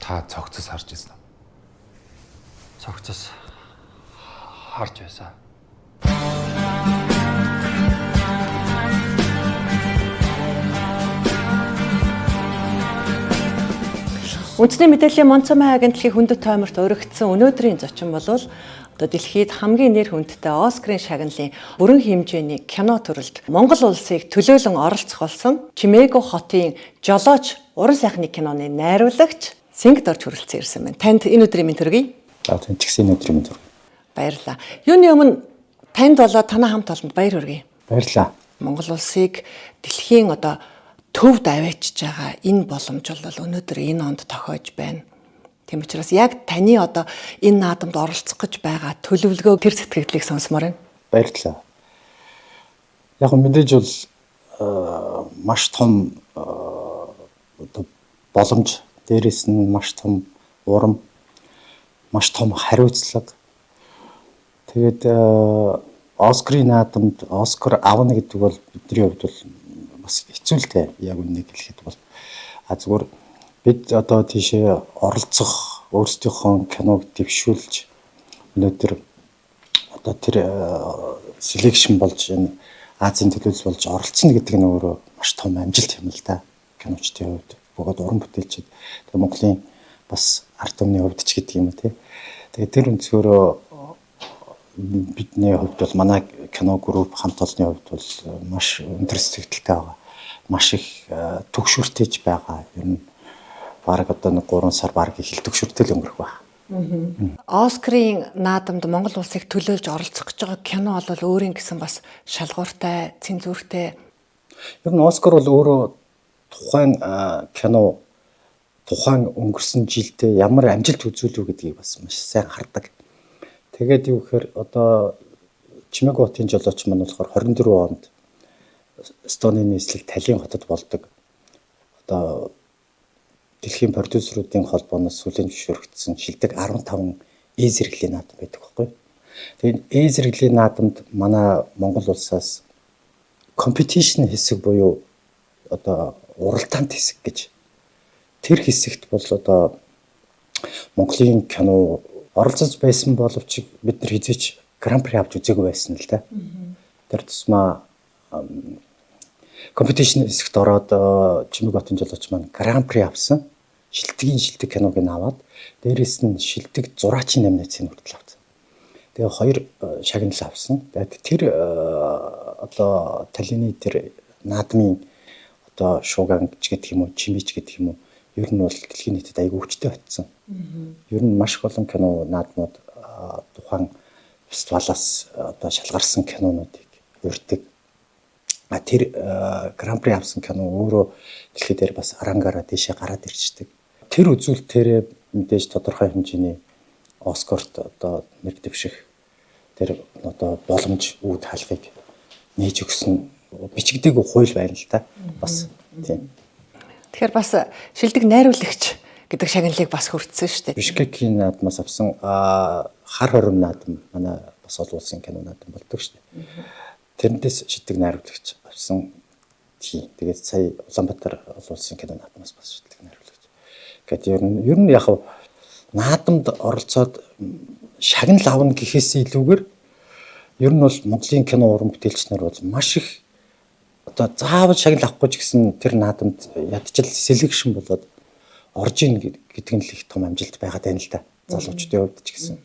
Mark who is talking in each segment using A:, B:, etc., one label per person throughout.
A: та цогцос харж ирсэн үү?
B: Цогцос харж байсан.
C: Үндэсний мэдээллийн Монцомын агентлагийн хүндэт тооморт өргөгдсөн өнөөдрийн зочин бол одоо дэлхийд хамгийн нэр хүндтэй Оскарын шагналын бүрэн хэмжээний кино төрөлд Монгол улсыг төлөөлөн оролцох болсон Чимээгүй хотын жолооч уран сайхны киноны найруулагч Сингд орж хүрэлцэн ирсэн байна. Танд энэ өдрийн мэнд төргий.
D: За тань ч гэсэн энэ өдрийн мэнд төргий.
C: Баярлалаа. Юуны өмнө танд болоод танай хамт олонд баяр хүргэе.
D: Баярлалаа.
C: Монгол улсыг дэлхийн одоо төвд аваачиж байгаа энэ боломж бол өнөөдөр энэ онд тохиож байна. Тийм учраас яг таны одоо энэ наадамд оролцох гэж байгаа төлөвлөгөө тэр сэтгэлдлийг сонсомоор байна.
D: Баярлалаа. Яг мэдээж бол маш том одоо боломж, дээрээс нь маш том урам, маш том хариуцлага. Тэгээд Оскарын наадамд Оскар авна гэдэг бол бидний хувьд бол бас хэцүүлтэй яг үнийг хэлэхэд бол зүгээр бид одоо тийшээ оролцох өөрсдийнхөө киног дэвшүүлж өнөөдөр одоо тэр селекшн болж энэ Азийн төлөөлөл болж оролцсон гэдэг нь өөрөө маш том амжилт юм л да. Киночдын хувьд бөгөөд уран бүтээлчид тэгээ Монголын бас ард түмний хувьд ч гэдэг юм уу тий. Тэгээ тэр өнцгөрөө бидний хувьд бол манай кино групп хамт олонны хувьд бол маш өндөр сэтгэлтэй байгаа. Маш их төгшүүртэйж байгаа. Ер нь бараг одоо 3 сар бараг их төгшүүртэй л өнгөрөх байна.
C: Оскарын наадамд Монгол улсыг төлөөлж оролцох гэж байгаа кино бол өөрийн гэсэн бас шалгууртай, цензуртэй.
D: Ер нь Оскар бол өөрөө тухайн кино тухайн өнгөрсөн жилдээ ямар амжилт үзүүлв гэдгийг бас маш сайн хардаг. Тэгээд юу гэхээр одоо Чимээгүй хотын жолооч маань болохоор 24 онд Эстоны нийслэл Таллин хотод болдог. Одоо дэлхийн продюсеруудын холбооноос сүлэн зөвшөөрөгдсөн шилдэг 15 зэрэглэлийн наадам байдаг байхгүй. Тэгээд зэрэглэлийн наадамд манай Монгол улсаас competition хэсэг буюу одоо уралдаант хэсэг гэж тэр хэсэгт бол одоо Монголын кино оролцож байсан боловч бид нар хизээч гран-при авч үзээгүй байсан л да. Тэр тусмаа компетишн хэсэгт ороод Чимээгүй хотын жолооч маань гран-при авсан. Шилдэг киног нь аваад дээрээс нь шилдэг зураачийн номинацийг хүртэл авсан. Тэгээ 2 шагнал авсан. Тэгээд тэр одоо Таллины тэр наадмын одоо шууган гэдэг юм уу, чимээч гэдэг юм уу, ер нь бол дэлхийн нийтэд аягүй хүчтэй батсан. Ер нь маш олон кино наадмууд тухайн фестивалаас одоо шалгарсан кинонуудыг урьдаг. Тэр гран-при авсан кино өөрөө дэлхийд дээр бас арангаараа дэшээ гараад ирчдэг. Тэр үзүүлэлтээр мэдээж тодорхой хэмжээний Оскарт одоо нэр дэвших тэр одоо боломж үүд хаалгыг нээж өгсөн бичигдээгүй хууль байна л да. Бас тийм.
C: Тэгэхээр бас шилдэг найруулагч гэдэг шагналыг бас хүртсэн шүү дээ.
D: Бишкекийн наадмаас авсан хар хором наадам манай бас олон улсын кино наадам болдог шүү дээ. Тэрнээс шилдэг найруулагч авсан. Тэгээд сая Улаанбаатар олон улсын кино наадмаас бас шилдэг найруулагч. Гэт ер нь яг наадамд оролцоод шагнал авна гэхээс илүүгээр ер нь бол Монголын кино уран бүтээлч нар бол маш их одоо заавал шагнал авахгүй ч гэсэн тэр наадамд ядчил селекшн болоод орж ийн гэдэг нь л их том амжилт байгаад байна л да. Залуучдын хувьд ч гэсэн.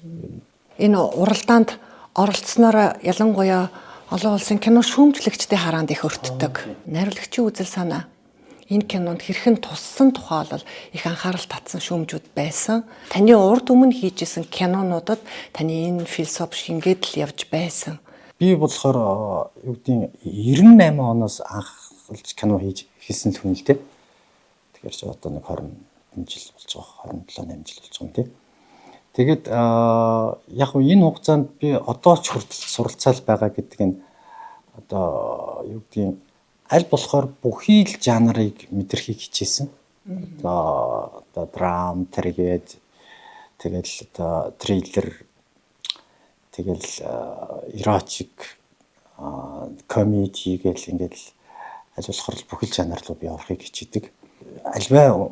C: Энэ уралдаанд оролцсноор ялангуяа олон улсын кино шүүмжлэгчдийн хараанд их өртдөг. Найруулагчийн үзэл санаа энэ кинонд хэрхэн туссан тухай бол их анхаарал татсан шүүмжүүд байсан. Таны урд өмнө хийжсэн кинонуудад таны энэ философи шингээд л явж байсан.
D: Би болохоор юу гэдгийг 98 оноос анхлж кино хийж хэлсэн л хүн л дээ. Тэгэхээр ч одоо нэг 20 жил болж байгаа, 27 8 жил болж байгаа юм тий. Тэгээд яг энэ хугацаанд би одоо ч хүртэл суралцаал байгаа гэдэг нь одоо юу гэдгийг аль болохоор бүхий л жанрыг мэдрэхийг хичээсэн. Одоо драм, трагед, тэгэл одоо триллер, тэгэл эротик, комеди гэл ингээл аль болохоор бүхэл жанр руу би орохыг хичээдэг. альва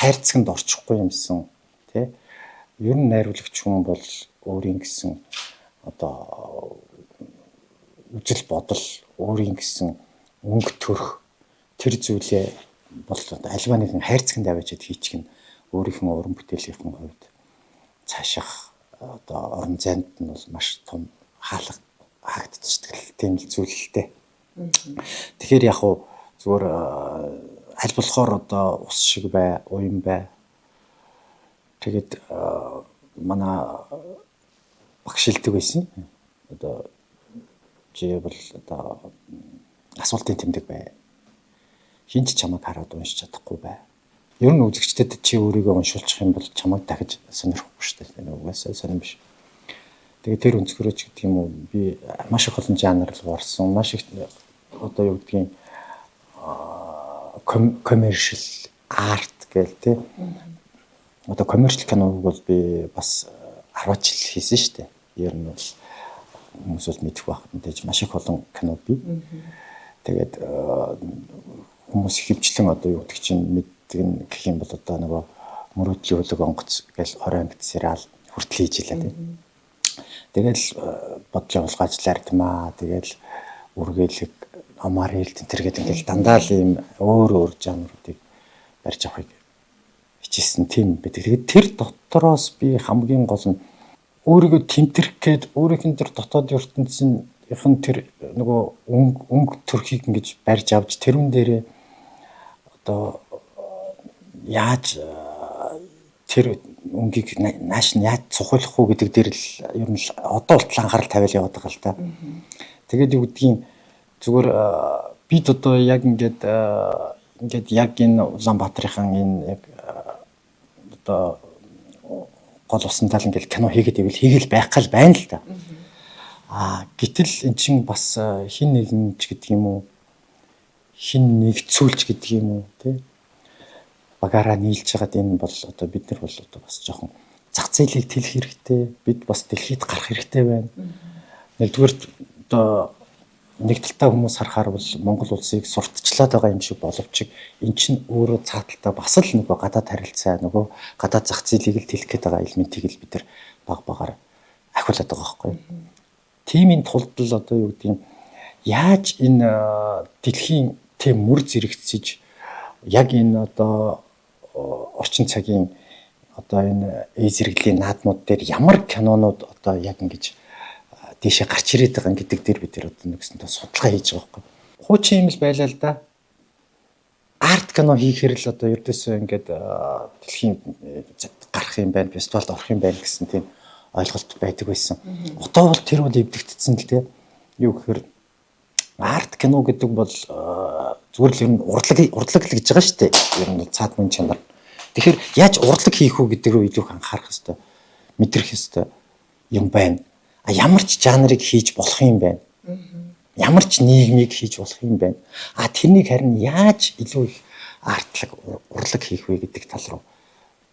D: хайрцагт орчихгүй юмсан тий. Ер нь найруулагч хүн бол өөрийн гэсэн одоо үзэл бодол, өөрийн гэсэн өнгө төрх тэр зүйлээ бол альва нэгэн хайрцагт аваачаад хийчих нь өөрийнхөө уран бүтээлийн хувьд цааших одоо орон зайд нь бол маш том хаалга хаагдчихдаг тийм л зүйл л дээ. Тэгэхээр яг уу зүгээр аль болохоор одоо ус шиг бай, уян бай. Тэгээд манай багш хэлдэг байсан. Одоо чи бол одоо асуултын тэмдэг бай. Хинч чамайг хараад уншиж чадахгүй бай. Ер нь үзэгчдэд чи өөрийгөө уншуулчих юм бол чамайг дахиж сонирхгүй шүү дээ. Угаасаа сонирм биш. Тэгээд тэр өнцгөрөөч гэдэг юм уу би маш их олон жанр руу орсон. Маш их одоо юу гэдгийг commercial art гэл тий. Одоо commercial киног бол би бас 10 жил хийсэн шүү дээ. Ер нь бол хүмүүс бол мэдэх байх мэдээж маш их олон кино бий. Тэгээд хүмүүс хөвчлэн одоо юу гэдэг чинь мэддэг нь гэх юм бол одоо нөгөө мөрөөдлийн хөлөг онгоц гэл 20 ангид сериал хүртэл хийж илаа тийм. Тэгэл бодлоо улгаажлаар тийм аа. Тэгэл үргэлэг амаар хэлт энэ гэдэг ингээл дандаа л ийм өөр жанруудыг барьж авахыг хичээсэн тийм байдаг. Тэгээд тэр дотроос би хамгийн гол нь өөрийгөө тэмтэрх гээд өөрийнх нь тэр дотоод ертөнцийнхэн тэр нөгөө өнгө төрхийг ингэж барьж авч тэрүүн дээрээ одоо яаж тэр өнгийг нааш нь яаж цухуулах уу гэдэг дээр л ер нь одоо болтол анхаарал тавиал яваад байгаа л та. Тэгээд юу гэдгийг зүгээр бид одоо яг ингээд яг энэ Улаанбаатарын энэ яг одоо гол усан тал ингээл кино хийгээд ивэл хийгээл байх гал байна л да. Гэтэл эн чинь бас хин нэгэн ч гэдэг юм уу хин нэг цүүлч гэдэг юм уу тий багаараа нийлж байгаад энэ бол одоо бид нар бол одоо бас жоохон зах зээлийг тэлэх хэрэгтэй. Бид бас дэлхийд гарах хэрэгтэй байна. Нэгдүгээр одоо нэг талтай хүмүүс харахаар бол Монгол улсыг сурталчлаад байгаа юм шиг боловч эн чинь өөрөө цааталтаа бас л нөгөө гадаад харилцаа нөгөө гадаад зах зээлийг л тэлэх гээд байгаа элементийг л бид нар баг багаар ахиулаад байгаа байхгүй. Тимийн тулд л одоо юу гэдэг юм яаж энэ дэлхийн тэм мөр зэрэгцэж яг энэ одоо орчин цагийн одоо энэ зэрэглэлийн наадмууд дээр ямар кинонууд одоо яг ингэж дэшээ гарч ирээд байгаа гэдэг дээр бид одоо нэгсэнтэй судалгаа хийж байгаа байхгүй. Хуучин юм л байлаа л да. Арт кино хийхээр л одоо ердөөсөө ингээд дэлхийн гарах юм байна, фестивалд орох юм байна гэсэн тийм ойлголт байдаг байсан. Одоо бол тэр бол эвдэгдсэн л тийм. Юу гэхээр арт кино гэдэг бол зүгээр л ер нь урлаг л гэж байгаа шүү дээ. Ер нь цаад мөн чанар. Тэгэхээр яаж урлаг хийх үү гэдэг рүү илүү анхаарах хэрэгтэй. Мэдрэх хэрэгтэй юм байна. Ямар ч жанрыг хийж болох юм байна. Ямар ч нийгмийг хийж болох юм байна. Тэрнийг харин яаж илүү их артлаг урлаг хийх вэ гэдэг тал руу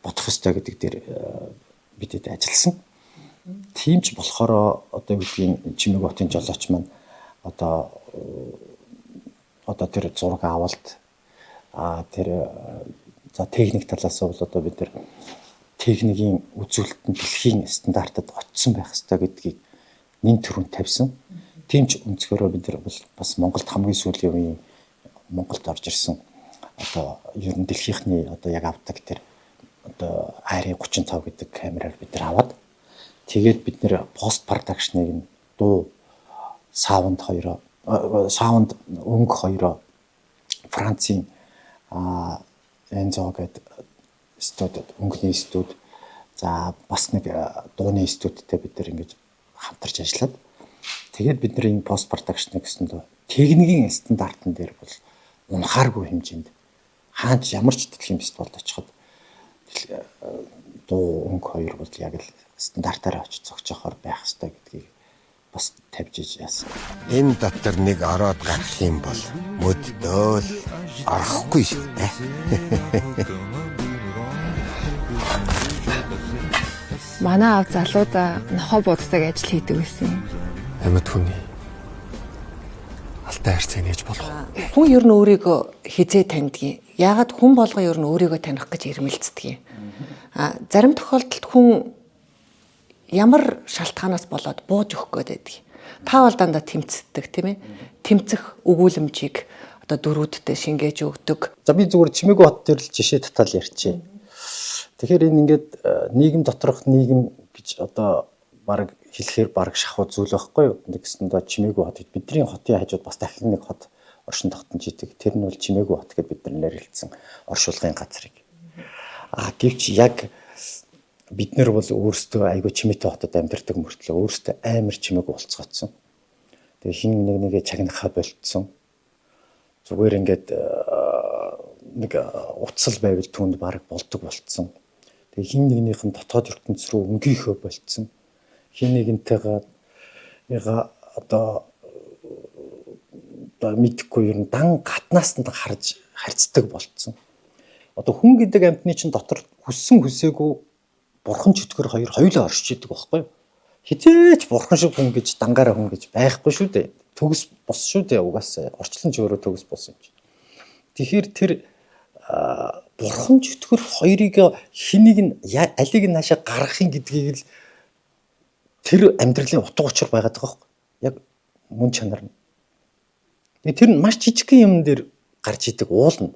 D: бодох ёстой гэдэг дээр бидэд ажилласан. Тийм ч болохоор одоо юу гэдгийг Чимэг хотын жолооч маань одоо тэр зураг авалт тэр за техник талаас бол одоо бид нар техникийн үзүүлэлтэн дэлхийн стандартад очсон байх ёстой гэдгийг нэн төрөнд тавьсан. Тийм ч өнцгөрөө бид нар бас Монголд хамгийн сүүлийн үеийн Монголд орж ирсэн одоо ер нь дэлхийхний одоо яг авдаг тэр одоо AR-35 гэдэг камераар бид нар аваад тэгээд бид нэр пост продакшныг дуу саунд өнгө хоёроо Францын Энзо гэдэг студид өнгөний студ за бас нэг дууны студидтэй бид нар ингэж хамтарч ажиллаад тэгээд бидний энэ пост продакшн гэсэндээ техникийн стандартн дээр бол унахааргүй хэмжээнд хаач ямар ч дэлхийн фестивалд очиход дуу өнгө хоёр бол яг л стандартаараа очиж зогсоохоор байх ёстой гэдгийг бас тавьж иж яасан.
A: Энэ дотор нэг ороод гарах юм бол мөддөөл арахгүй шүү дээ.
E: Манай аав залуудаа нохоо буддаг ажил хийдэг байсан.
B: Амьд хүний алтай харьцаа нээж болох.
C: Хүн ер нь өөрийгөө хизээ таньдгийг яагаад хүн болго ер нь өөрийгөө таних гэж ирмэлцдэг юм. Зарим тохиолдолд хүн ямар шалтгаанаас болоод бууж өгөх гээд байдаг. Та бол дандаа тэмцдэг тийм ээ. Тэмцэх өгүүлэмжийг одоо дөрүүдтэй шингээж өгдөг.
D: За би зүгээр Чимээгүй хот дээр л жишээ татал ярьчих. Тэгэхээр энэ ингээд нийгэм доторх нийгэм гэж одоо баг хэлэхээр баг шахуу зүйл байхгүй юу? Нэгсэн доо Чимээгүй хот бидний хотын хажууд бас дахин нэг хот оршин тогтнож идэг. Тэр нь бол Чимээгүй хот гэдээ бид нар нэрлэлсэн оршуулгын газрыг. Гэвч яг бид нар бол өөрсдөө айгүй чимээтэй хотод амьдардаг мөртлөө өөрсдөө амар чимээгүй болцгоцсон. Тэгээ хин нэгээ чагнахаа болцсон. Зүгээр ингээд нэг утсал байвал түнд баг болдог болцсон. Тэгээ хин нэгнийх нь дотоод ертөнц рүү өнгийхөө болцсон. Хин нэгнтэйгээ одоо мэдхгүй ер нь дан гатнаас нь харж харьцдаг болцсон. Одоо хүн гэдэг амьтны чинь дотор хүссэн хүсээгүй бурхан чөтгөр хоёулаа оршиж идэг байхгүй юу? Хизээч бурхан шиг хүн гэж дангаараа хүн гэж байхгүй шүү дээ. Төгс бос шүү дээ угаасаа. Орчлон ч өөрөө төгс бос юм чи. Тэгэхээр тэр бурхан чөтгөр хоёрыг хэнийг нь алиг нь наашаа гаргахын гэдгийг л тэр амьдралын утга учир байгаад байгаа байхгүй. Яг мөн чанар нь. Тэр нь маш жижигхэн юм дээр гарч идэг уулна.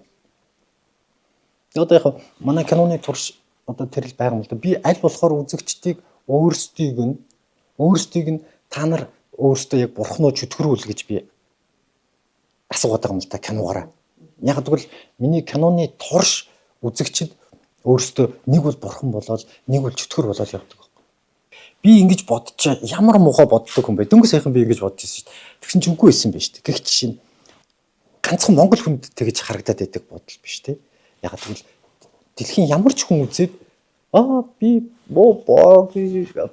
D: Одоо яг манай киноны турш одоо тэр л байгаа юм л да. Би аль болохоор үзэгчдийг өөрсдийг нь та нар өөрсдөө яг бурхноо чөтгөрүүл гэж би асуугаад байгаа юм л да киногаараа. Яг тэгвэл миний киноны турш үзэгчд өөрсдөө нэг бол бурхан болоод нэг бол чөтгөр болоод явдаг байхгүй. Би ингэж бодчих ямар муухай боддог хүн бай. Дөнгөж сайхан би ингэж бодож байсан шүү дээ. Тэгсэн чинь үгүй байсан байж тээ. Гэх жишээ нь ганцхан монгол хүнд тэгэж харагдаад байдаг бодол биш тээ. Яг тэгвэл дэлхийн ямар ч хүн үзээд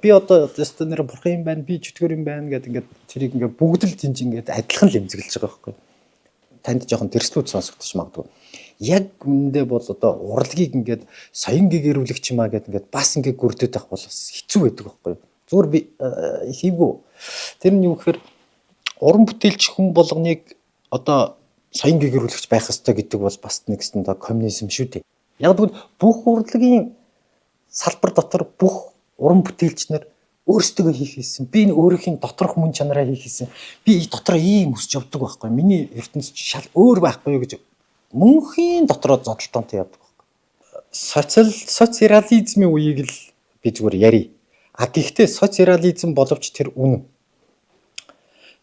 D: би одоо стандарт бурхан юм байна, би чөтгөр юм байна гэдэг ингээд тэрийг ингээд бүгд л тийж ингээд адилхан л эмзэглэж байгаа байхгүй. Танд жоохон тэрслүүд сонсогдож магадгүй. Яг үндэ бол одоо урлагийг ингээд соён гэгэрүүлэгч юмаа гэдэг ингээд бас ингээд гүрдээд байх бол хэцүү байдаг байхгүй. Зүгээр би хийвгүй. Тэр нь юу гэхээр уран бүтээлч хүн болгоныг одоо соён гэгэрүүлэгч байх ёстой гэдэг бол бас нэгсэн одоо коммунизм шүү дээ. Яг тэгвэл бүх урлагийн салбар дотор бүх уран бүтээлч нар өөрсдөө хийх хийсэн. Би энэ өөрийнхөө доторх мөн чанараа хийх хийсэн. Би дотроо ийм өсч явдаг байхгүй. Миний ертөнц шал өөр байхгүй юу гэж мөнхийн дотроо зодтолтонтой явдаг байхгүй. Социализмын үеийг л би зүгээр ярий. Гэхдээ социализм боловч тэр үнэн.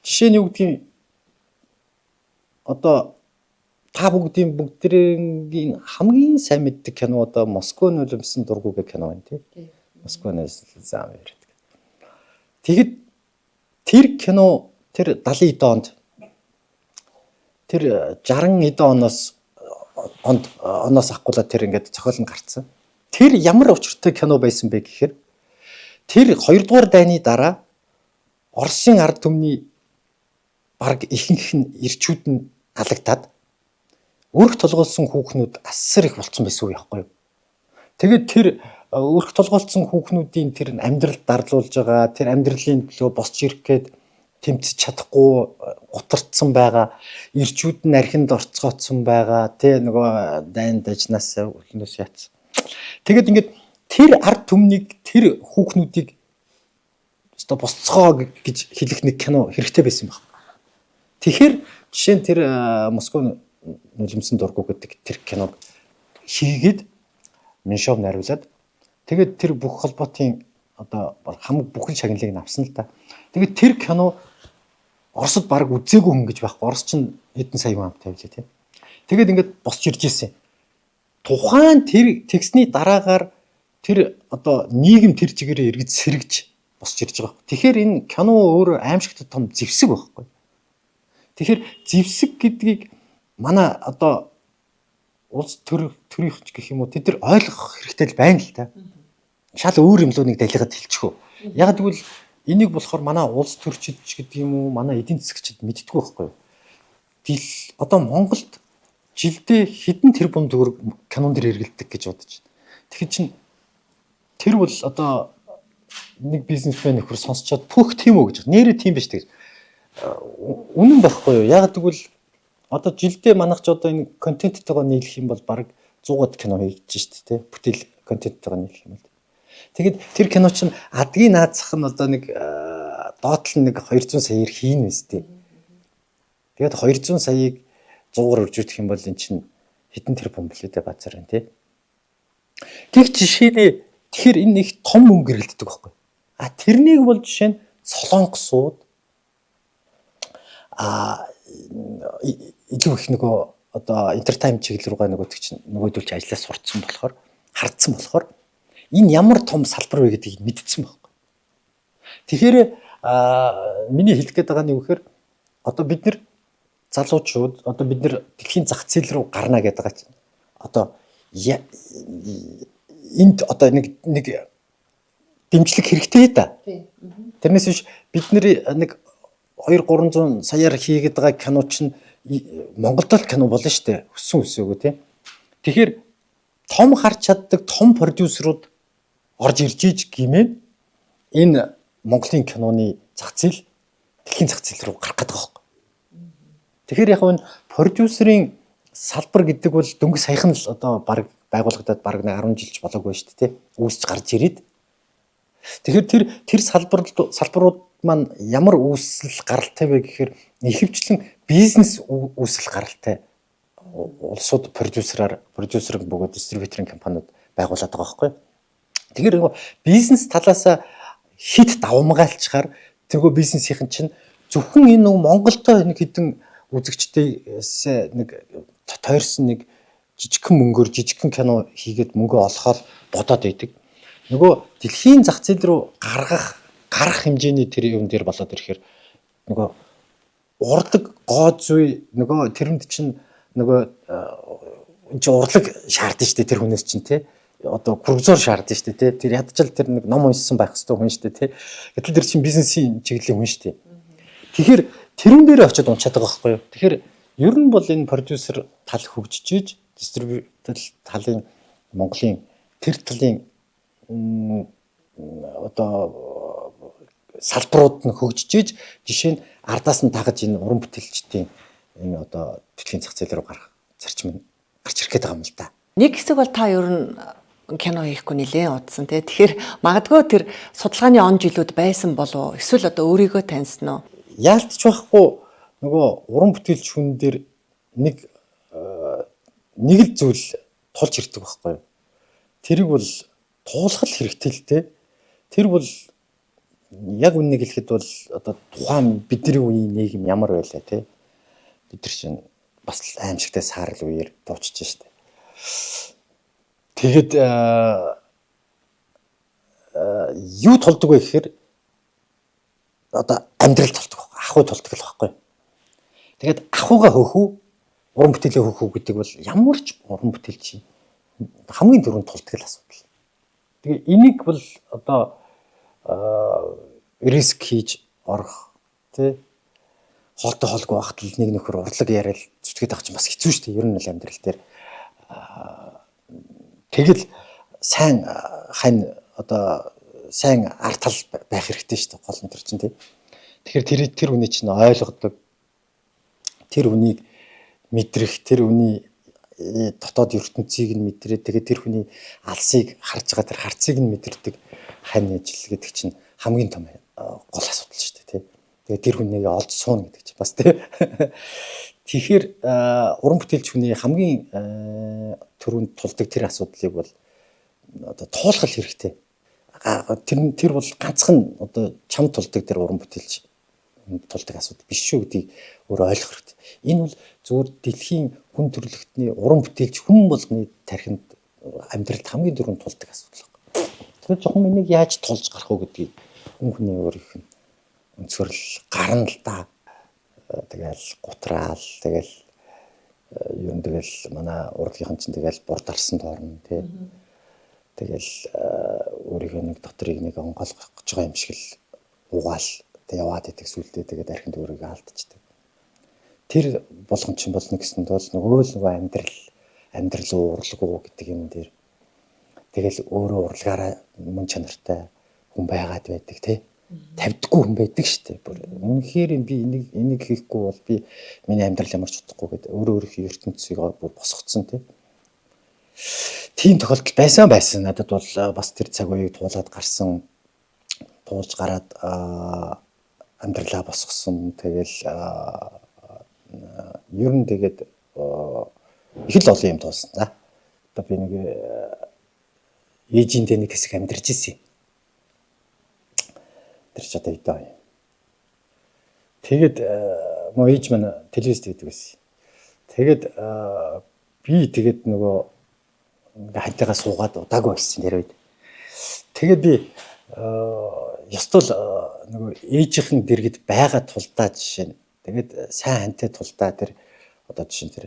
D: Жишээ нь юу гэдгийг одоо та бүгдийн хамгийн сайн мэддэг кино одоо Москва нулимсан дургу гэх кино байна тий. Москва нулимсан яриад. Тэгэд тэр кино тэр 70-д онд тэр 60-д оноос ахгуулаад тэр ингээд зохиолн гарцсан. Тэр ямар учиртай кино байсан бэ гэхээр тэр 2 дугаар дайны дараа Оросын ард түмний баг ихэнх нь ирчүүд нь алагдаад өрх толгойлсон хүүхнүүд асар их болцсон байсан уу яахгүй юу. Тэгээд тэр өрх толгойлсон хүүхнүүдийн тэр амьдрал дарлуулж байгаа, тэр амьдралын төлөө босч ирэх гээд тэмцэж чадахгүй гутарцсан байгаа, ирчүүд нь архинд орцгоодсон байгаа, тэ нөгөө дайн дажнаас өрхнөөс яатсан. Тэгээд ингээд тэр ард түмнийг тэр хүүхнүүдийг өстой босцгоо гэж хэлэх нэг кино хэрэгтэй байсан баг. Тэгэхээр жишээ нь тэр Москва нулимсан дургу гэдэг тэр киног хийгээд Меншов найруулад тэгээд тэр бүх холбоотын одоо хамаг бүхэл шагналыг нь авсан л та. Тэгээд тэр кино Оросд баг үзээгүй хүн гэж байхгүй. Орос ч хэдэн сая хүн амт тавилаа тийм. Тэгээд ингээд босч ирж ирсэн. Тухайн тэр текстний дараагаар тэр одоо нийгэм тэр чигээрээ эргэж сэргэж босч ирж байгаа. Тэгэхээр энэ кино өөр аимшигт том зэвсэг байхгүй. Тэгэхээр зэвсэг гэдгийг манай одоо улс төрийнх гэх юм уу тэд нар ойлгох хэрэгтэй л байна л та. Шал өөр юмлуудыг далигаад хэлчихв. Яг тэгвэл энийг болохоор манай улс төрчид ч гэдэг юм уу манай эдийн засгчид мэддэггүй байхгүй юу. Одоо Монголд жилдээ хэдэн тэрбум төгрөг кинон дээр эргэлдэг гэж бодож байна. Тэгэхээр чин тэр бол одоо нэг бизнесмен нөхөр сонсчоод пөх тийм үү гэж. Нэрээ тийм биш тэг. Үнэн байхгүй юу. Яг тэгвэл Одоо жилдээ манайх ч одоо энэ контенттойгоо нийлэх юм бол баг 100-аад кино хийж штэ тий. Бүтээл контенттойгоо нийлэх юм бол. Тэгэд тэр кино чинь адгийн наацах нь одоо нэг доотлол нэг 200 саяар хийн үстэй. Тэгээд 200 саяыг 100-аар өржүүлэх юм бол эн чинь хэдэн тэрбум блэдэ базар энэ тий. Гэх жишээний тэгэхээр энэ их том мөнгө гэрэлтдэг байхгүй. А тэрнийг бол жишээ нь Солонгосууд илүү их нөгөө одоо entertainment чиглэл рүүгээ нөгөөдөг чинь нөгөөдөлж ажиллаж сурцсан болохоор хардсан болохоор энэ ямар том салбар вэ гэдгийг мэдсэн байхгүй. Тэгэхээр миний хэлэх гээд байгаа нь юу гэхээр одоо бид нар залуучууд одоо бид нар дэлхийн зах зээл рүү гарна гэдэг байгаа чинь одоо энд одоо нэг дэмжлэг хэрэгтэй да. Тэрнээс биш бид нэг 200-300 саяар хийгээд байгаа кино чинь Монголд л кино болно шүү дээ. Өссөн өсөөгөө тий. Тэгэхээр том харж чаддаг том продюсерууд орж ирж ийж гимээ энэ Монголын киноны зах зээл дэлхийн зах зээл рүү гарах гэдэг байхгүй. Тэгэхээр яг энэ продюсерийн салбар гэдэг бол дөнгөж саяхан л одоо баг байгуулагдаад баг 10 жилч болоогүй шүү дээ тий. Үүсч гарч ирээд. Тэгэхээр тэр салбарууд маань ямар үүсэл гаралтай вэ гэхээр ихэвчлэн бизнес үүсэл гаралтай улсууд продюсерын бөгөөд дистрибьюторын компаниуд байгуулад байгаа байхгүй. Тэгэхээр бизнес талаас хит давмгаалчаар тэргөө бизнесийн чинь зөвхөн энэ Монголтой нэг хэдэн үзэгчдээс нэг тойрсон нэг жижигхэн мөнгөөр жижигхэн кино хийгээд мөнгө олохоор бодоод байдаг. Нөгөө дэлхийн зах зээл рүү гарах хэмжээний тэр юм дээр болоод ирэхээр нөгөө урлаг гоо зүй нөгөө тэрэнд чинь нөгөө энэ чинь урлаг шаардсан шүү дээ тэр хүнээс чинь тий одоо кургзоор шаардсан шүү дээ тий тэр ядчил тэр нэг ном уншсан байх хэрэгтэй хүн шүү дээ тий гэтэл тэр чинь бизнесийн чиглэлийн хүн шүү дээ. Тэгэхээр тэрэн дээр очиод унчаад байгаа байхгүй юу. Тэгэхээр ер нь бол энэ продюсер тал хөгжиж ийж дистрибьютор талын Монголын тэр талын одоо салбарууд нь хөгжиж ийж жишээ нь ардаас нь дагаж энэ уран бүтээлчдийн энэ одоо дэлхийн зах зээл рүү гарах зарчим нь гарч ирэх гээд байгаа юм л да.
C: Нэг хэсэг бол та ер нь кино хийхгүй нэлээд удсан тий. Тэгэхээр магадгүй тэр судалгааны он жилүүд байсан болов уу? Эсвэл одоо өөрийгөө таньсан уу?
D: Яалтч байхгүй нөгөө уран бүтээлч хүн дээр нэг л зүйл тулж ирдэг байхгүй юу? Тэрийг бол туулах хэрэгтэй л дээ. Тэр бол яг үннийг хэлэхэд бол одоо тухайн бидний үеийн нийгэм ямар байлаа тий. Бид нар чинь бас аимшигтай саарл үеэр дуучиж штэ. Тэгэд юу тулдаг вэ гэхээр одоо амьдрал тулдаг байхгүй ахуй тулдаг л байхгүй. Тэгээд ахуйгаа хөөхүү уран бүтээлээ хөөхүү гэдэг бол ямар ч уран бүтээлч хамгийн түрүүнд тулдаг л асуудал. Тэгээ энийг бол одоо риск хийж орох тий хоолтой хоолгүй багтал нэг нөхөр урлаг яриад зүтгээд авч бас хэцүү шүү дээ. Ер нь л амьдрал дээр тэгэл сайн хань одоо сайн арт тал байх хэрэгтэй шүү дээ. Гол нь тэр чинь тий. Тэгэхээр тэр хүний чинь ойлгодог тэр хүнийг мэдрэх тэр хүний дотоод ертөнцийг нь мэдрээд тэгээд тэр хүний алсыг харж байгаа тэр харцыг нь мэдэрдэг хань ажил гэдэг чинь хамгийн том гол асуудал шүү дээ тий. Тэгээд тэр хүнийг олж суuna гэдэг чинь бас тий. Тэгэхээр уран бүтээлч хүний хамгийн түрүүнд тулдаг тэр асуудлыг бол одоо туулах хэрэгтэй. Тэр бол ганцхан одоо чам тулдаг тэр уран бүтээлч тулдаг асуудал биш шүү гэдгийг өөрөө ойлгох хэрэгтэй. Энэ бол зөвхөн дэлхийн хүн төрөлхтний уран бүтээлч хүн болгоны тархинд амьдралд хамгийн түрүүнд тулдаг асуудал. Тэгэхээр жоохон энийг яаж тулж гарах уу гэдгийг хүн хүний өөрийнх нь өнцгөрл гарна л да. Тэгэл гутраал тэгэл ер нь тэгэл манай урлагийнхан чинь тэгэл бурдарсан тоорно тий. Тэгэл өөрийнхөө нэг доторыг нэг онгойлгох гэж байгаа юм шиг л угаал тэг яваад идэх сүлдээ тэгээд архинд өөрийгөө алдчихдаг. Тэр болгон чинь болно гэсэнд бол нөгөө амьдрал урлаг уу гэдэг юм дээр тэгэл өөрөө урлагаараа мөн чанартай хүн байгаад байдаг тий. тавьдаггүй хүн байдаг шүү дээ. Бүр үнэхээр би энийг хийхгүй бол би миний амьдрал ямар ч утгагүй гэдэг өөрөө ертөнцийг бүр босгоцсон тийм тохиолдол байсан. Надад бол бас тэр цаг үеийг туулаад туулж гараад амьдралаа босгосон. Тэгэл ер нь тэгээд их л олон юм туулсан да. Одоо би нэг ээжиндээ нэг хэсэг амьдарч ирсэн. Тэр ч одоо идэ. Тэгээд мөн ээж маань телевизэд байдаг байсан. Тэгээд би нөгөө хантайгаа суугаад удаагүй байсан тэр үед. Тэгээд би ёстол нөгөө ээжийнхэн дэргэд байгаа тулдаа жишээ нь. Тэгээд сайн хантай тулдаа тэр одоо жишээ нь тэр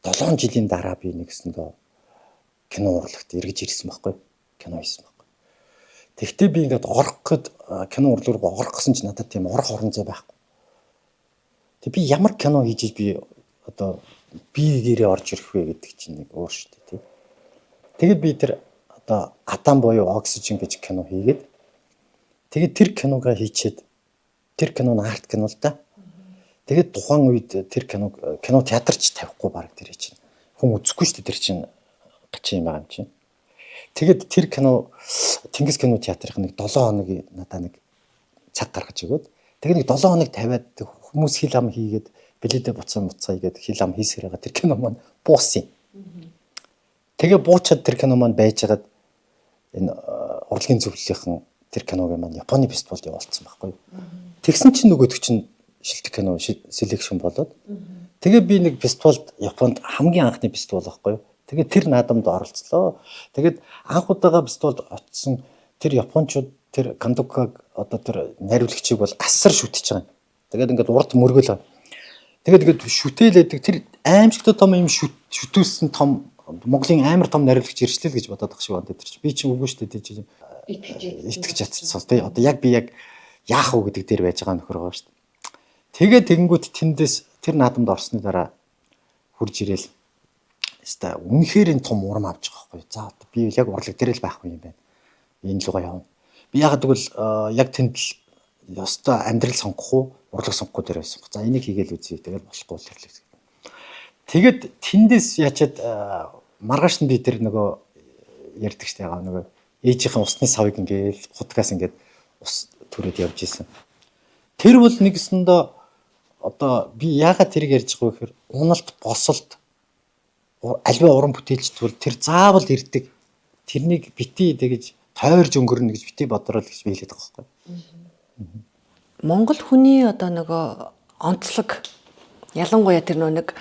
D: 7 жилийн дараа би нэгсэндээ кино урлагт эргэж ирсэн байхгүй. Кино хийсэн байхгүй. Тэгтээ би ингээд орох гээд кино урлаг руу орох гэсэн чинь надад тийм орох орон зай байхгүй. Тэг би ямар кино хийж би одоо би гэрээ орж ирэх вэ гэдэг чинь нэг өөр шүү дээ тий. Тэгэд би тэр одоо Адам буюу Oxygen гэж кино хийгээд тэгээд тэр киногаа хийчихэд тэр кино нь арт кино л да. Тэгээд тухайн үед тэр кино театрч тавихгүй баг тэр чинь. Хүн үзэхгүй шүү дээ тэр чинь гачин юм байгаа юм чинь. Тэгээд тэр кино Тэнгис кино театрын нэг 7 хоногийн надаа нэг цаг гаргаж өгөөд тэгээд нэг 7 хоног тавиад хүмүүс хил ам хийгээд билетээ буцаа хийгээд хил ам хийсээр байгаа тэр кино маань буусан юм. Тэгээ буучаад тэр кино маань байжгаад энэ урлагийн зөвлөлийнхэн тэр киног маань Японы фестивалд явуулсан байхгүй. Тэгсэн чинь нөгөөдөг чинь шилдэг кино селекшн болоод тэгээ би нэг фестивалд Японд хамгийн анхны фестивал байхгүй. Тэгээд тэр наадамд оролцлоо. Тэгээд анх удаага фестивалд очсон тэр японочууд тэр Кандукаг одоо тэр найруулагчийг бол асар шүтэж байгаа юм. Тэгээд ингээд урд мөргөл. Тэгээд шүтээлээдэг тэр аимшигтай том юм шүтүүлсэн том Монголын амар том найруулагч ирчлээ гэж бодоод байгаа шиг байна тэр чинь. Би чинь үгүй шүү дээ тийм. Итгэж чадсан. Тэ одоо яг би яг яах вэ гэдэг дээр байж байгаа нөхөр байгаа шүү дээ. Тэгээд тэгэнгүүт тэндээс тэр наадамд орсны дараа хурж ирээл. Хэвээ үнэхээр энэ том урам авч байгаа байхгүй. За одоо би яг урлаг дээр л байхгүй юм байна. Энэ лугаа явна. Би ягаад гэвэл яг тэнд л ёстой амьдрал сонгох уу, урлаг сонгох дээр байсан. За энийг хийгээл үзье. Тэгэл болохгүй л тэрлээ. Тэгээд тэндээс яачаад маргааш нь би тэр нөгөө ярьдаг штэ ягаа нөгөө ээжийнхэн усны савыг ингээл хутгаас ингээд ус төрөд явж исэн. Тэр бол нэгсэндээ одоо би яагаад тэрийг ярьж байгаа вэ гэхээр уналт босолт альва уран бүтээлчд бол тэр заавал ирдэг. Тэрнийг битий тэгэж тойрж өнгөрнө гэж битий бодорол гэж би хэлээд байгаа байхгүй.
C: Монгол хүний одоо нөгөө онцлог ялангуяа тэр нэг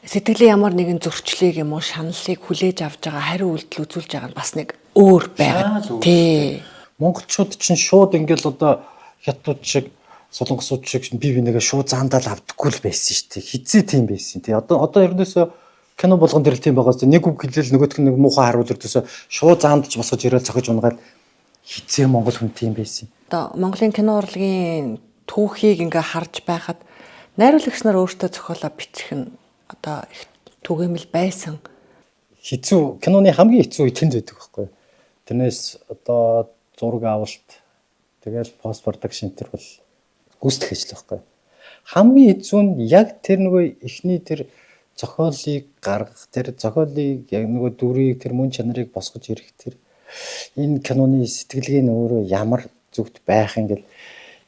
C: сэтгэлийн ямар нэгэн зөрчлийг юм уу шаналлыг хүлээж авч байгаа хариу үйлдэл үзүүлж байгаа нь бас нэг өөр байгаад тий.
D: Монголчууд чинь шууд ингээл одоо хятад шиг солонгосууд шиг бие бинийгээ шууд заандаал авдаггүй л байсан шүү дээ. Хизээ тийм байсан тий. Одоо ердөөсөө кино болгон дээр л тийм байгаа зү нэг үг хэлэл нөгөөх нь нэг муухай харуул ердөөсөө шууд заандж босгож ирээл цохиж унгаад хизээ монгол хүн тийм байсан.
C: Одоо Монголын кино урлагийн түүхийг ингээ харж байхад найруулагч нар өөртөө зохиолоо бичих нь одоо их түгээмэл байсан.
D: Хэцүү киноны хамгийн хэцүү үе тэнд байдаг байхгүй. Тэрнээс одоо зураг авалт тэгэл пост продакшн тэр бол гүйцэтгэх ажил байхгүй. Хамгийн хэцүү нь яг тэр нөгөө эхний тэр зохиолыг гаргах тэр зохиолыг яг нөгөө дүрийг тэр мөн чанарыг босгож ирэх тэр энэ киноны сэтгэлгээ нь өөрөө ямар зүгт байх ингээл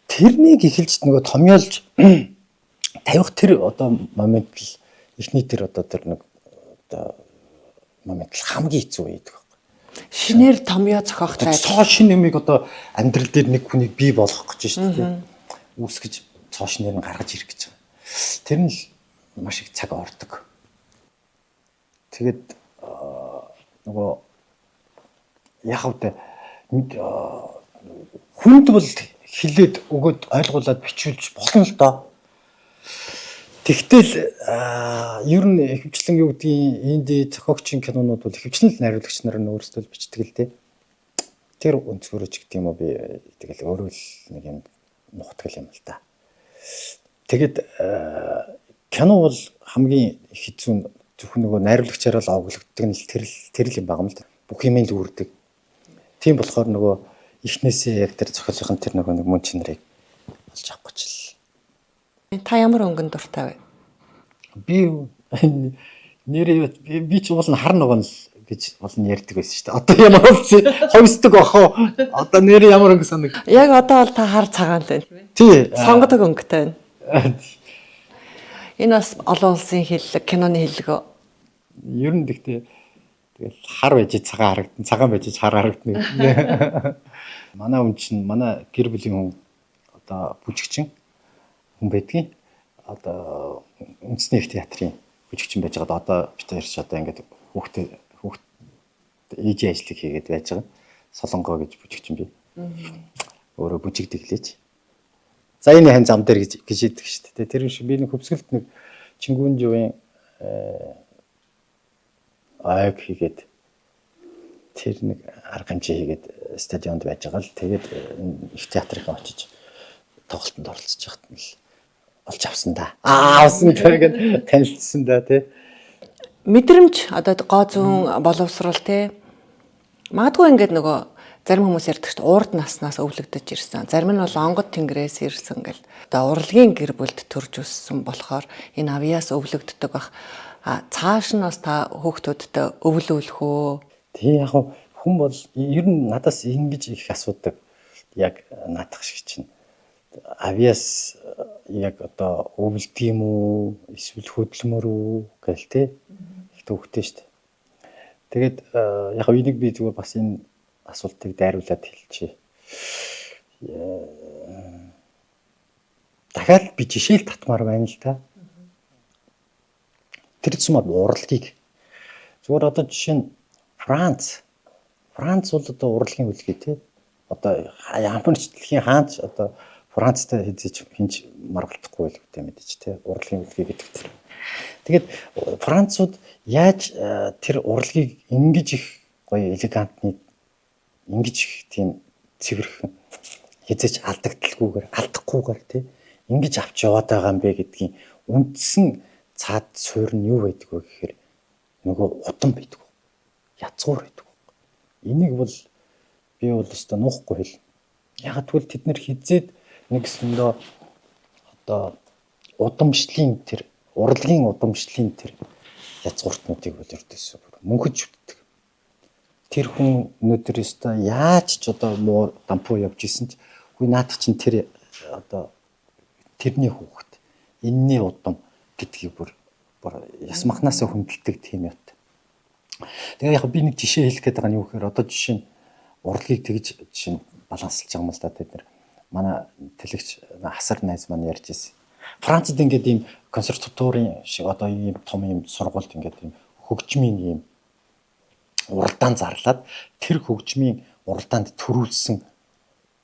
D: тэрнийг эхэлж нөгөө томьёолж тавих тэр одоо момент л эхний тэр одоо тэр нэг одоо момент л хамгийн хэцүү байдаг байхгүй.
C: Шинээр томьёо зохиох
D: цоо шин нэмийг одоо амьдрал дээр нэг хүнийг бий болгох гэж шүү дээ. Үүсгэж цоо шинээр нь гаргаж ирэх гэж байгаа. Тэр нь маш их цаг ордог. Тэгээд нөгөө яах вэ? Хүнд бол хилээд өгөөд ойлгуулад бичүүлж болно л доо. Тэгтэл ер нь ихэвчлэн юу гэдгийг инди зохиогчийн кинонууд бол ихэвчлэн найруулагч нар нь өөрсдөө бичдэг л дээ. Тэр өнцгөрөө ч гэдэг юм уу би тэгэл өөрөө л нэг юм нухтгал юм л та. Тэгэд кино бол хамгийн хэцүү нь зөвхөн нөгөө найруулагчаараа л овоглогддог нь тэр л юм байгаа юм л да. Бүх юм л үүрдэг. Тийм болохоор нөгөө эхнээсээ яг тэр зохиолын тэр нэг мөн чанарыг олж авах гэж л.
C: Та ямар өнгөн дуртай вэ?
D: Би нэрээ би ч уул нь хар нөгөө л гэж бол нь ярьдаг байсан шүү дээ. Одоо ямар болсон ховсдог охоо. Одоо нэрээ ямар өнгө санаг.
C: Яг одоо бол та хар цагаан л байна.
D: Тий.
C: Сонгодог өнгөтэй байна. Энэ бас олон улсын хиллэг, киноны хиллэг.
D: Ер нь тэгтээ тэгэл хар байж цагаан байж хар харагдана. Манай хүн чинь манай гэр бүлийн хүн одоо бүжигчин хүн байдгийн. Одоо үндэсний их театрын бүжигчин байж байгаа. Одоо бид ярьж одоо ингээд хүүхд ээжийн ажлыг хийгээд байж байгаа. Солонгоо гэж бүжигчин би. Өөрөө бүжигдэг лээч. За энэ хэн зам дээр гэж идэг шүү дээ. Тэр шиг би нэг хөвсгөлт нэг Чингүн жувын аяг хийгээд тэр нэг арга хэмжээ хийгээд стадионд байж байгаа л тэгээд их театрын очиж тоглолтод оролцож яхад нь л олж авсан да. Авсан тэгээд танилцсан да тий.
C: Мэдрэмж одоо гоо зүүн боловсрал те. Магадгүй ингээд нөгөө зарим хүмүүс ярьдаг шүү дээ урд наснаас өвлөгдөж ирсэн. Зарим нь бол онгод тэнгэрээс ирсэн гэл. Одоо урлагийн гэр бүлд төрж өссөн болохоор энэ авьяас өвлөгддөг бах. Цааш нь бас та хүүхдүүдтэй өвлүүлэх үү?
D: Тий яг хүн бол ер нь надаас ингэж их асуудаг. Яг наадах шиг чинь. Авьяас яг одоо өвлөдөг юм уу? Эсвэл хөдөлмөр үү гэл тий. Их төвхтэй шүү дээ. Тэгээд яг энийг би зүгээр бас энэ асуултыг дайруулад хэлчихье. Дахиад би жишээл татмаар байна л да. Тэр зам урлагийг зүгээр одоо жишээ нь Франц бол одоо урлагийн үлгээ тий. Одоо ямар ч дэлхийн хаач одоо Францтай хинч маргалдахгүй л гэдэг мэдээж тий. Урлагийн үлгээ гэдэг тэр. Тэгээд Францууд яаж тэр урлагийг ингэж их гоё элегантны ингэж их тийм цэвэрхэн хязгаарч алдахгүйгээр тий ингэж авч яваад байгаа юм бэ гэдгийн үндсэн цаад суурь нь юу байдаг вэ гэхээр нөгөө удам байдаг. Язгуур байдаг. Энийг бол би бол өстой нуухгүй хэл. Яг тэгвэл тэд нэр хизээд нэгсэндээ одоо удамшлын тэр урлагийн удамшлын тэр язгууртнуудыг бол өрдөөсөө мөнхөж үтдэг. Тэр хүн өнөөдөр өстой яаж ч одоо муу дампуу явж исэн ч үгүй наадах чинь тэр одоо тэрний хүүхэд энэний удам гэдгийг бүр ясмахнаасаа хүндэлдэг тийм юм. Тэгээ яг би нэг жишээ хэлэх гээд байгаа нь юу гэхээр одоо жишээ нь урлагийг тэгж жишээ нь балансалж байгаа юм л да тэд нар манай телегч хасар найз маань ярьж ирсэн. Францад ингээд ийм консерваторийн шиг одоо ийм том ийм сургуульд ингээд ийм хөгжмийн ийм уралдаан зарлаад тэр хөгжмийн уралдаанд төрүүлсэн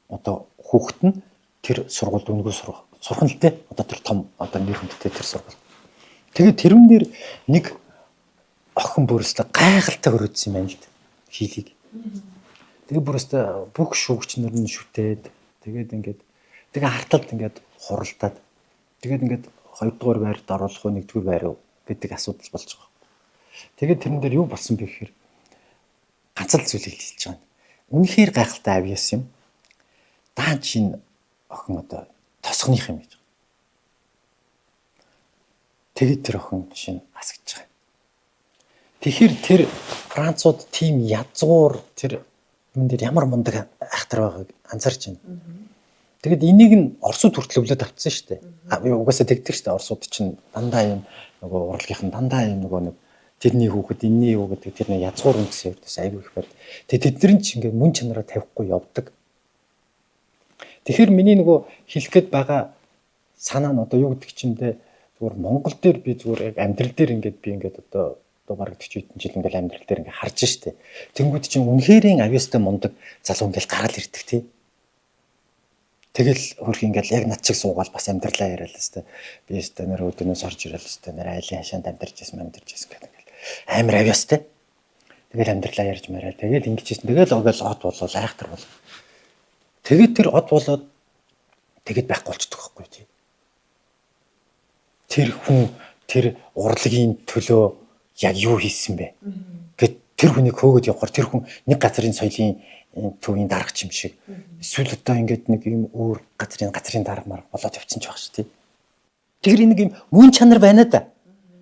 D: одоо хүүхэд нь тэр сургуульд өнгөө сурах нь л те одоо тэр том одоо нэр хүндтэй тэр сургууль. Тэгээд тэрэн дээр нэг охин бүрөөсөө гайхалтай өрөөдсөн юм байна л хийлийг. Тэгээд бүрөөсөө бүх шүүгчнэр нь шүтээд тэгээд ингээд тэгээ харталд ингээд хуралдаад тэгээд ингээд 2 дугаар байрт оруулах уу 1 дугаар байр уу гэдэг асуудал болж байгаа. Тэгээд тэрэн дээр юу болсон бэ гэхээр ганц л зүйлийг хэлж байгаа. Үнэхээр гайхалтай авьяас юм. Даан чинь охин одоо тосгоных юм гэж. Тэгээд тэр охин шинэ асгиж байгаа. Тэгэхээр тэр Францууд тийм язгуур тэр юм дээр ямар мундаг айхтар байгааг анзаарч байна. Тэгэд энийг нь Оросууд хүртэл өвлөд авцсан шүү дээ. Угаасаа тэгдэг шүү дээ. Оросууд чинь дандаа юм нөгөө урлагийнхан дандаа юм нөгөө нэг тэрний хүүхэд энэний юу гэдэг тэр нэг язгуур үндсэн явдас айгүй их байд. Тэгээд тэдний ч ингээ мөн чанараа тавихгүй явдаг. Тэгэхээр миний нөгөө хэлэх гээд байгаа санаа нь одоо юу гэдэг чимдээ зүгээр Монгол дээр би зүгээр яг амьдрал дээр ингээд би ингээд одоо бараг 40 хэдэн жил ингээд амьдрал дээр ингээд харж штэ. Тэнгүүд чинь үнэхэрийн авьяастай мундаг залуу ингээд гараал ирдэг тий. Тэгэл хөрх ингээд яг над чиг суугаал бас амьдралаа яриад л штэ. Би штэ нэр өдөнөөс орж ирэл штэ нэр айлын хашаанд амьдарч байсан гэдэг. Амар авьяастай. Тэгэл амьдралаа ярьж мараа. Тэгэл ингэж ийсэн. Тэгэл огээл од болол айхтар бол. Тэгээд тэр од болоод тэгэд байхгүй болчихдог байхгүй тий. Тэр хүн тэр урлагийн төлөө яг юу хийсэн бэ? Гэт тэр хүнийг хөөгд явахаар тэр хүн нэг газрын соёлын энэ төвийн дарга юм шиг эсвэл одоо ингээд нэг юм өөр газрын дарга марга болоод явцсан ч баг шүү тий. Тэгэхээр нэг юм мөн чанар байна да.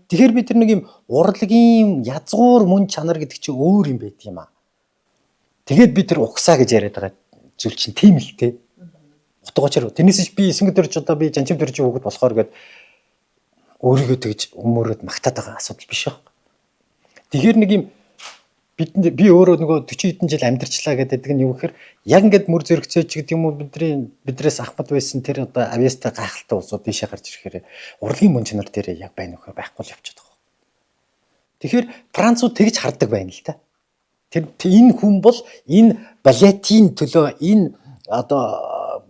D: Тэгэхээр бид нар нэг юм урлагийн язгуур мөн чанар гэдэг чинь өөр юм байт юм аа. Тэгээд бид нар угсаа гэж яриад байгаа зүйл чинь тийм л тий. Утгачаар тэрнээс би эсэнг төрж одоо би жанчим төрж өгöd болохоор гээд өөрийгөө тэгж өмөрөөд магтаад байгаа асуудал биш аа. Тэгэхээр нэг юм би өөрөө нөгөө 40 хэдэн жил амьдарчлаа гэдэг нь юу гэхээр яг ингээд мөр зөрөгцөөч гэдэг юм уу бидрээс ахмад байсан тэр одоо авьяастай гайхалтай улсууд ийшээ гарч ирэхээр урлагийн мөн чанар дээр яг байна нөхөр байхгүй л явчихад байгаа. Тэгэхээр Францууд тэгж хардаг байна л да. Тэр энэ хүн бол энэ балетийн төлөө энэ одоо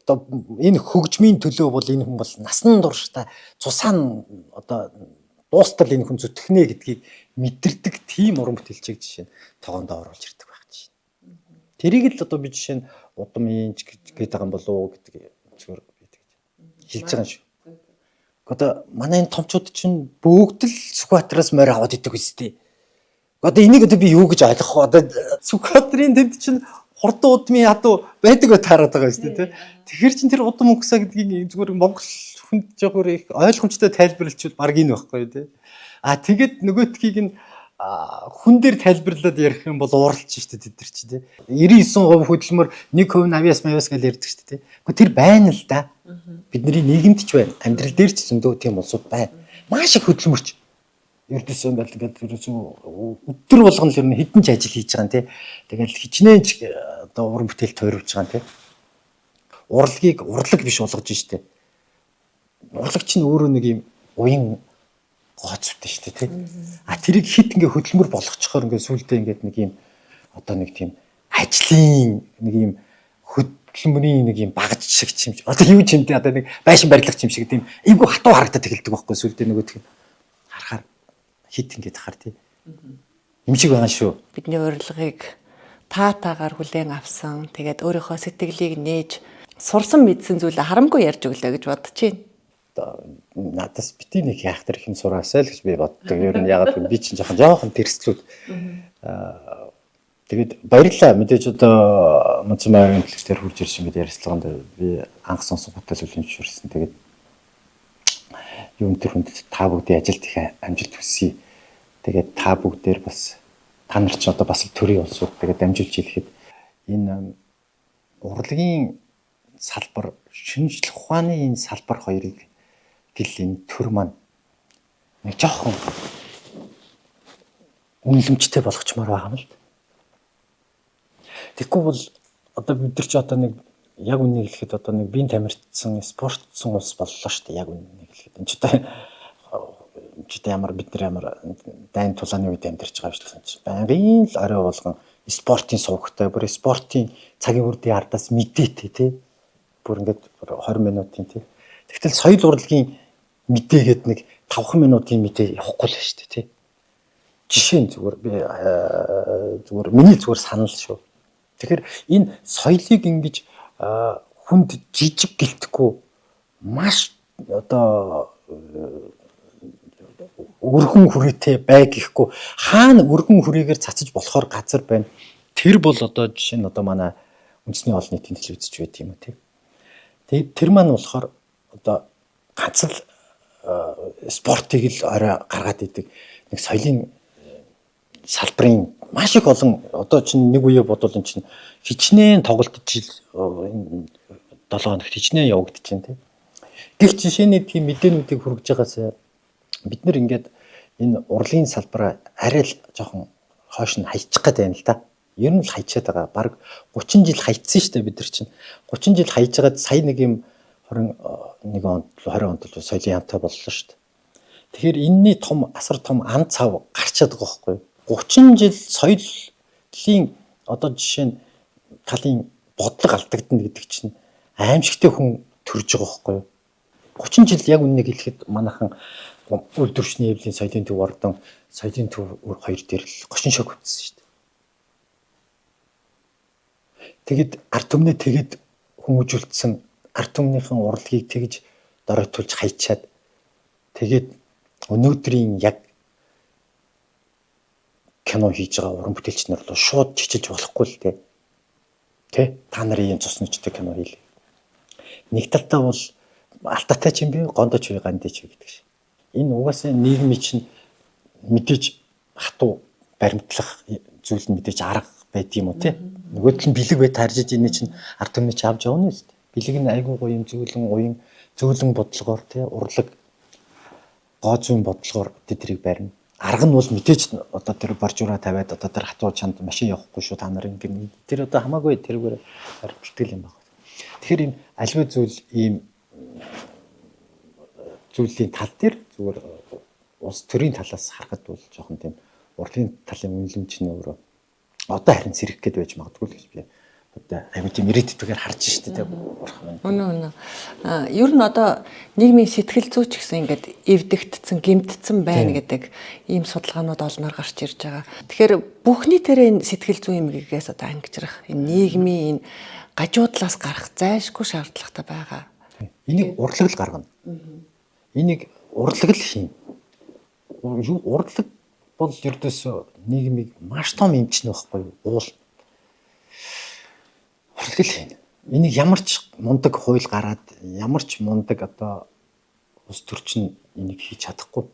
D: энэ хөгжмийн төлөө бол энэ хүн бол насан туршдаа цусаан одоо дуустал энэ хүн зүтгэнэ гэдгийг мэдэрдэг тийм уран бүтээлчийг жишээ нь тогоондоо оруулж ирдэг байх жишээ. Тэрийг л одоо би жишээ нь удам инж гэдэг байгаа юм болов уу гэдэг зүгээр хэлж байгаа юм шүү. Одоо манай энэ томчууд чинь бүгд л Сүхбаатараас морь аваад идэг үстэй. Одоо энийг одоо би юу гэж ойлгох вэ? Одоо Сүхбаатарын тэнд чинь хурдан удмын ядуу байдаг бай таарад байгаа шүү дээ. Тэгэхээр чин тэр удам өнгөсаа гэдгийг зүгээр Монгол хүнд жоохон их ойлгомжтой тайлбарлалчвал баг энэ байхгүй тий. Тэгэд нөгөөтгийг нь хүн дээр тайлбарлаад ярих юм бол уралч шүү дээ тэд нар чи тий. 99% хөдөлмөр 1% авьяас мавьяас гэж ярьдаг шүү дээ. Гэхдээ тэр байна л да. Бидний нийгэмд ч байна. Амьдрал дээр ч зөндөө тийм улсууд байна. Маш их хөдөлмөрч. Ердөөс ингээд өдөр болгон л ер нь хэдэн ч ажил хийж байгаа юм тий. Тэгэл хичнээн ч одоо уран бүтээл тойруулж байгаа юм тий. Урлагийг урлаг биш болгож штэ. Урлаг чинь өөрөө нэг юм уян гоцтой штэ тий. Тэрийг хит ингээ хөдөлмөр болгочихоор ингээ сүулдэ ингээд нэг юм одоо нэг тийм ажлын нэг юм хөдөлмөрийн нэг юм багж шиг юм. Одоо юу ч юм тий. Одоо нэг байшин барилгач юм шиг тийм эйгүү хатуу харагдаад эхэлдэг байхгүй сүулдэ нөгөөх нь харахаар хит ингээд хахаар тий. Юм шиг байгаа шүү.
C: Бидний урилгыг таатаагаар хүлээн авсан. Тэгээд өөрийнхөө сэтгэлийг нээж сурсан мэдсэн зүйлээ харамгүй ярьж өглөө гэж бодож байна.
D: Одоо надаас бити нэг яахтар их юм сураасай л гэж би боддог. Ер нь ягаад гэвэл би чинь жоохон тэрслүүд. Тэгээд баярлалаа. Мэдээж одоо Монцмагийн төлөвлөлтөөр хурж ирсэн гэдэг ярилцлаганд би анх сонсон батал үлэмжшүүлсэн. Тэгээд юм тэр хүнд та бүгдийн ажилд их амжилт хүсье. Тэгээд та бүгдээр бас та нар ч одоо бас төрийн улсууд тэгээд дамжуулж хэлэхэд энэ урлагийн салбар, шинжлэх ухааны энэ салбар хоёрыг гэл энэ төр маань нэг жоохон үнэлэмжтэй болгочмоор байгаа юм л. Тэгэхгүй бол одоо бид нар ч одоо нэг яг үнийг хэлэхэд одоо нэг биеийн тамирчсан, спортсон улс боллоо шүү дээ. Яг үнийг хэлэхэд энэ ч одоо ямар бид нар ямар дайн тулааны үед амьдарч байгаа шүү дээ. Байнгын л орой болгон спортын сувгтай, бүр спортын цагийн үрдийн ардаас мэдээтэй тий. Бүр ингээд 20 минутын тий. Тэгтэл соёл урлагийн мэдээгээд нэг 5 минутын мэдээ явахгүй л шүү дээ тий. Жишээ нь зүгээр миний зүгээр санал шүү. Тэгэхээр энэ соёлыг ингэж хүнд жижиг гэлтэхгүй маш одоо өргөн хүрээтэй бай гэхгүй хаана өргөн хүрээгээр цацаж болохоор газар байна. Тэр бол одоо жишээ нь одоо манай үндэсний олон нийтийн телевизч байт юм уу тий. Тэгээд тэр маань болохоор одоо ганц л спортыг л орой гаргаад идэг нэг соёлын салбарын маш их олон одоо чинь нэг үе бодвол энэ чинь хичнээн тоглолт жил 7 хоногт хичнээн явагдаж байна тий. Гэх жишээний тийм мэдээнүүдийг хүргэж байгаас бид нэр ингээд энэ урлагийн салбараа арай л жоохон хойш нь хаячих гээд байна л да. Ер нь л хаячаад байгаа. Бараг 30 жил хаягдсан шүү дээ бид нар чинь. 30 жил хаяж байгаад сая нэг юм 21 онд 20 онд л соёлын яамтай боллоо шүү дээ. Тэгэхээр энэний том асар том ан цав гарчаад байгаа байхгүй юу? 30 жил соёлын одоо жишээ нь талын бодлого алдагдана гэдэг чинь аимшигтэй хүн төрж байгаа байхгүй юу? 30 жил яг үннийг хэлэхэд манайхан үйлдвэрчний хэвлийн соёлын төв ордон соёлын төв хоёр дээр л гошин шог өгсөн шүү дээ. Тэгэд ард түмнээ тэгэд хүмүүжүүлсэн ард түмнийхэн урлагийг тэгж доройтуулж хаячаад тэгээд өнөөдрийн яг кино хийж байгаа уран бүтээлч нар бол шууд чичилж болохгүй л дээ. Тэ? Та нарын юм цуснажтай кино хийлээ. Нэг талдаа бол алтатай ч юм бэ, гондоч вэ, гандич вэ гэдэг шиг. Энэ угаасаа нийгмийн чинь мэдээж хатуу баримтлах зүйл нь мэдээж арга байдаг юм уу те. Нөгөө тал нь бэлэг бай таржиж энэ чинь ард түмний ч авч явна шүү дээ. Бэлэг нь айгүй гоё юм зөөлөн бодлогоор те урлаг гоо зүүн бодлогоор тэдрийг барина. Арга нь бол мэдээж одоо тэр боржуура тавиад одоо тэр хатуу чанд машин явахгүй шүү та нар ингэн тэр одоо хамаагүй тэргээр баримтлагдаг юм байна. Тэгэхээр энэ аливаа зүйл ийм зүйлийн тал дээр зүгээр улс төрийн талаас харахад бол жоохон тийм урлагийн талын үнэлэмж нь өөрөө одоо харин сэрэх гээд байж магадгүй л гэж би одоо аюу тийм ирээдүйгээр харж штэ бурхан
C: Үнэн.
D: маань.
C: Ер нь одоо нийгмийн сэтгэл зүйч гэсэн ингээд эвдэгдсэн, гэмтсэн байна гэдэг ийм судалгаанууд олноор гарч ирж байгаа. Тэгэхээр бүхний тэрэ энэ сэтгэл зүйн эмгэгээс одоо ангижрах энэ нийгмийн энэ гажуудлаас гарах зайлшгүй шаардлагатай байгаа.
D: Энийг урлаг л гаргана. Энийг урлаг л хийн. Урлаг бол ердөөсөө нийгмийг маш том эмчнэ байхгүй юу? Уул. Урлаг л хийн. Энийг ямар ч мундаг хууль гараад ямар ч мундаг одоо ус төрчин энийг хийж чадахгүй.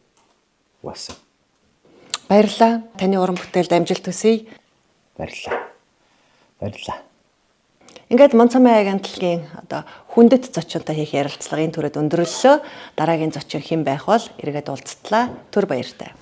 D: Угаасаа.
C: Баярлалаа. Таны уран бүтээлд амжилт хүсье.
D: Баярлалаа.
C: Ингээд Монцомын агентлагийн одоо хүндэт зочинтой хийх ярилцлагын түрээд өндөрлөлөө. Дараагийн зочин хэн байх бол эргээд уулзтлаа. Түр баяртай.